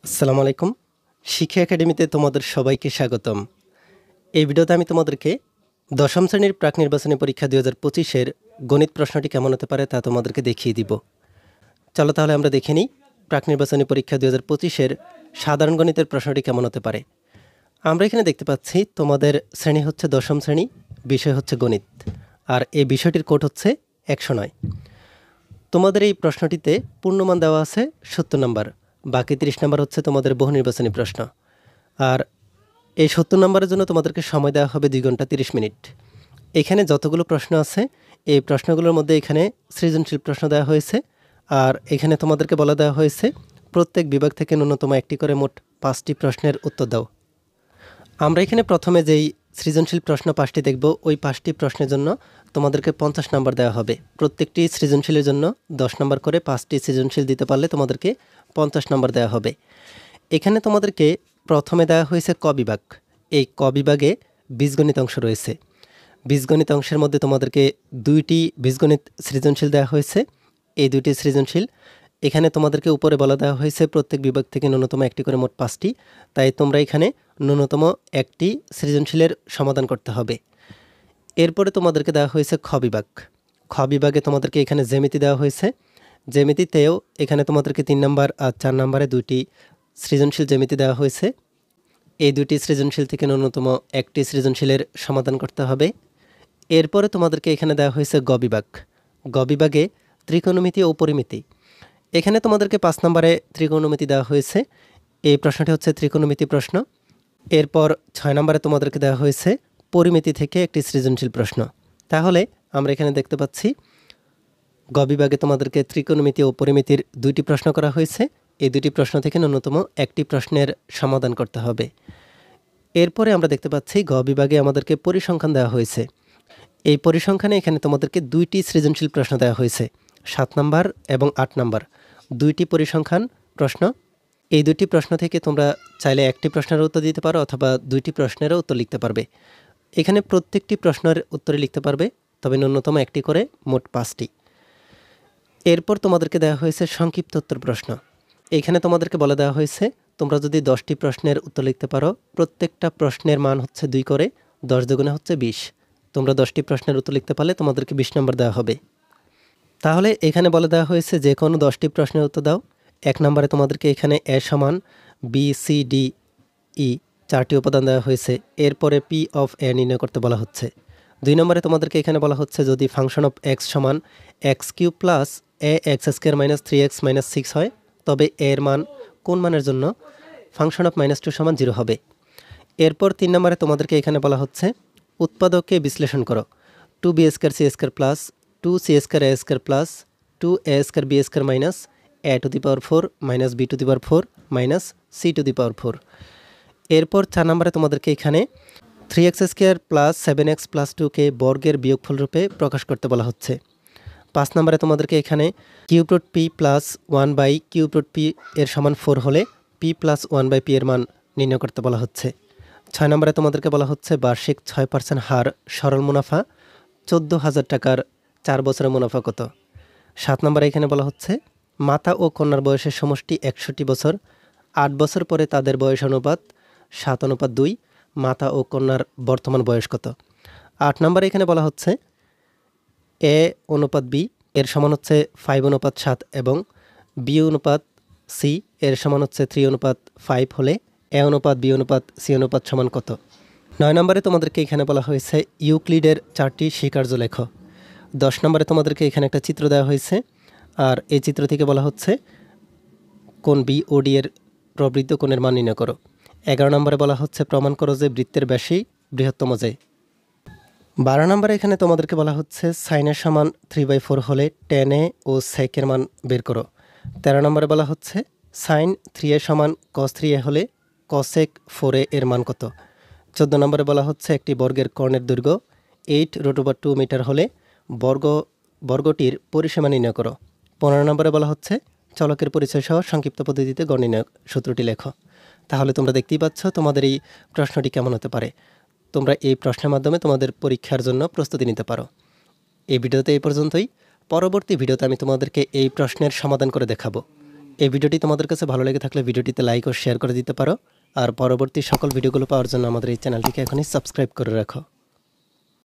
আসসালামু আলাইকুম। শিক্ষা একাডেমিতে তোমাদের সবাইকে স্বাগতম। এই ভিডিওতে আমি তোমাদেরকে দশম শ্রেণীর প্রাক নির্বাচনী পরীক্ষা 2025-এর গণিত প্রশ্নটি কেমন হতে পারে তা তোমাদেরকে দেখিয়ে দিব। চলো তাহলে আমরা দেখে নিই প্রাক নির্বাচনী পরীক্ষা 2025-এর সাধারণ গণিতের প্রশ্নটি কেমন হতে পারে। আমরা এখানে দেখতে পাচ্ছি তোমাদের শ্রেণী হচ্ছে দশম শ্রেণী, বিষয় হচ্ছে গণিত, আর এই বিষয়টির কোড হচ্ছে 109। তোমাদের এই প্রশ্নটিতে পূর্ণমান দেওয়া আছে 70 নম্বর, বাকি 30 নম্বর হচ্ছে তোমাদের বহু নির্বাচনী প্রশ্ন। আর এই 70 নম্বরের জন্য তোমাদেরকে সময় দেওয়া হবে 2 ঘন্টা 30 মিনিট। এখানে যতগুলো প্রশ্ন আছে এই প্রশ্নগুলোর মধ্যে এখানে সৃজনশীল প্রশ্ন দেওয়া হয়েছে, আর এখানে তোমাদেরকে বলা দেওয়া হয়েছে প্রত্যেক বিভাগ থেকে ন্যূনতম একটি করে মোট 5টি প্রশ্নের উত্তর দাও। আমরা এখানে প্রথমে যেই সৃজনশীল প্রশ্ন 5টি দেখব, ওই 5টি প্রশ্নের জন্য তোমাদেরকে 50 নম্বর দেওয়া হবে। প্রত্যেকটি সৃজনশীলের জন্য 10 নম্বর করে 5টি সৃজনশীল দিতে পারলে তোমাদেরকে 50 নম্বর দেওয়া হবে। এখানে তোমাদেরকে প্রথমে দেওয়া হয়েছে ক বিভাগ। এই ক বিভাগে বীজগণিত অংশ রয়েছে। বীজগণিত অংশের মধ্যে তোমাদেরকে 2টি বীজগণিত সৃজনশীল দেওয়া হয়েছে। এই 2টি সৃজনশীল এখানে তোমাদেরকে উপরে বলা দেওয়া হয়েছে প্রত্যেক বিভাগ থেকে ন্যূনতম একটি করে মোট 5টি, তাই তোমরা এখানে ন্যূনতম একটি সৃজনশীলের সমাধান করতে হবে। এরপরে তোমাদেরকে দেওয়া হয়েছে খ বিভাগ। খ বিভাগে তোমাদেরকে এখানে জ্যামিতি দেওয়া হয়েছে। জ্যামিতিতেও এখানে তোমাদেরকে 3 নম্বর আর 4 নম্বরে 2টি সৃজনশীল জ্যামিতি দেওয়া হয়েছে। এই 2টি সৃজনশীল থেকে ন্যূনতম একটি সৃজনশীলের সমাধান করতে হবে। এরপরে তোমাদেরকে এখানে দেওয়া হয়েছে গ বিভাগ। গ বিভাগে ত্রিকোণমিতি ও পরিমিতি। এখানে তোমাদেরকে 5 নম্বরে ত্রিকোণমিতি দেওয়া হয়েছে। এই প্রশ্নটি হচ্ছে ত্রিকোণমিতি প্রশ্ন। এরপর 6 নম্বরে তোমাদেরকে দেওয়া হয়েছে পরিমিতি থেকে একটি সৃজনশীল প্রশ্ন। তাহলে আমরা এখানে দেখতে পাচ্ছি গ বিভাগে তোমাদেরকে ত্রিকোণমিতি ও পরিমিতির 2টি প্রশ্ন করা হয়েছে। এই 2টি প্রশ্ন থেকে ন্যূনতম একটি প্রশ্নের সমাধান করতে হবে। এরপরে আমরা দেখতে পাচ্ছি গ বিভাগে আমাদেরকে পরিসংখ্যান দেওয়া হয়েছে। এই পরিসংখ্যানে এখানে তোমাদেরকে 2টি সৃজনশীল প্রশ্ন দেওয়া হয়েছে, 7 নম্বর এবং 8 নম্বর 2টি পরিসংখ্যান প্রশ্ন। এই 2টি প্রশ্ন থেকে তোমরা চাইলে একটি প্রশ্নের উত্তর দিতে পারো অথবা 2টি প্রশ্নেরও উত্তর লিখতে পারবে। এখানে প্রত্যেকটি প্রশ্নের উত্তরে লিখতে পারবে, তবে ন্যূনতম একটি করে মোট 5টি। এরপর তোমাদেরকে দেওয়া হয়েছে সংক্ষিপ্ত উত্তর প্রশ্ন। এখানে তোমাদেরকে বলে দেওয়া হয়েছে তোমরা যদি 10টি প্রশ্নের উত্তর লিখতে পারো, প্রত্যেকটা প্রশ্নের মান হচ্ছে 2 করে, 10 দুগুণে হচ্ছে 20। তোমরা 10টি প্রশ্নের উত্তর লিখতে পারলে তোমাদেরকে 20 নম্বর দেওয়া হবে। তাহলে এখানে বলে দেওয়া হয়েছে যে কোনো 10টি প্রশ্নের উত্তর দাও। 1 নম্বরে তোমাদেরকে এখানে এ সমান বি সি ডি ই 4টি উপাদান দেওয়া হয়েছে। এরপরে পি অফ এ নির্ণয় করতে বলা হচ্ছে। 2 নম্বরে তোমাদেরকে এখানে বলা হচ্ছে যদি ফাংশন অফ এক্স সমান x cube plus a x square minus 3x minus 6 হয়, তবে এর মান কোন মানের জন্য ফাংশন অফ -2 সমান 0 হবে। এরপর 3 নম্বরে তোমাদেরকে এখানে বলা হচ্ছে উৎপাদককে বিশ্লেষণ করো। 2b square c square plus 2c square a square plus 2a square b square minus a to the power 4 minus b to the power 4 minus c to the power 4। এরপর 4 নম্বরে তোমাদেরকে এখানে 3x square plus 7x plus 2কে বর্গের বিয়োগফল রূপে প্রকাশ করতে বলা হচ্ছে। 5 নম্বরে তোমাদেরকে এখানে cube root P plus 1 cube root P এর সমান 4 হলে পি প্লাস 1 পি এর মান নির্ণয় করতে বলা হচ্ছে। 6 নম্বরে তোমাদেরকে বলা হচ্ছে বার্ষিক 6% হার সরল মুনাফা 14,000 টাকার 4 বছরের মুনাফা কত। 7 নম্বরে এখানে বলা হচ্ছে মাতা ও কন্যার বয়সের সমষ্টি 61 বছর, 8 বছর পরে তাদের বয়স অনুপাত 7:2, মাতা ও কন্যার বর্তমান বয়স কত। 8 নম্বরে এখানে বলা হচ্ছে এ অনুপাত বি এর সমান হচ্ছে 5:7 এবং বি অনুপাত সি এর সমান হচ্ছে 3:5 হলে এ অনুপাত বি অনুপাত সি অনুপাত সমান কত। 9 নম্বরে তোমাদেরকে এখানে বলা হয়েছে ইউক্লিডের 4টি স্বীকার্য লেখ। 10 নম্বরে তোমাদেরকে এখানে একটা চিত্র দেওয়া হয়েছে, আর এই চিত্র থেকে বলা হচ্ছে কোণ বি ও ডি এর প্রবৃদ্ধ কোণের মান নির্ণয় করো। 11 নম্বরে বলা হচ্ছে প্রমাণ করো যে বৃত্তের ব্যাসই বৃহত্তম যে। 12 নম্বরে এখানে তোমাদেরকে বলা হচ্ছে সাইনের সমান 3/4 হলে tan a ও sec এর মান বের করো। 13 নম্বরে বলা হচ্ছে সাইন 3a সমান cos 3a হলে cosec 4a এর মান কত। 14 নম্বরে বলা হচ্ছে একটি বর্গের কর্ণের দৈর্ঘ্য 8√2 মিটার হলে বর্গটির পরিসীমা নির্ণয় করো। 15 নম্বরে বলা হচ্ছে চলকের পরিচয় সহ সংক্ষিপ্ত পদ্ধতিতে গড় নির্ণয় সূত্রটি লেখো। তাহলে তোমরা দেখতেই পাচ্ছ তোমাদের এই প্রশ্নটি কেমন হতে পারে। তোমরা এই প্রশ্নের মাধ্যমে তোমাদের পরীক্ষার জন্য প্রস্তুতি নিতে পারো। এই ভিডিওতে এই পর্যন্তই। পরবর্তী ভিডিওতে আমি তোমাদেরকে এই প্রশ্নের সমাধান করে দেখাবো। এই ভিডিওটি তোমাদের কাছে ভালো লেগে থাকলে ভিডিওটিতে লাইক ও শেয়ার করে দিতে পারো। আর পরবর্তী সকল ভিডিওগুলো পাওয়ার জন্য আমাদের এই চ্যানেলটিকে এখনই সাবস্ক্রাইব করে রাখো।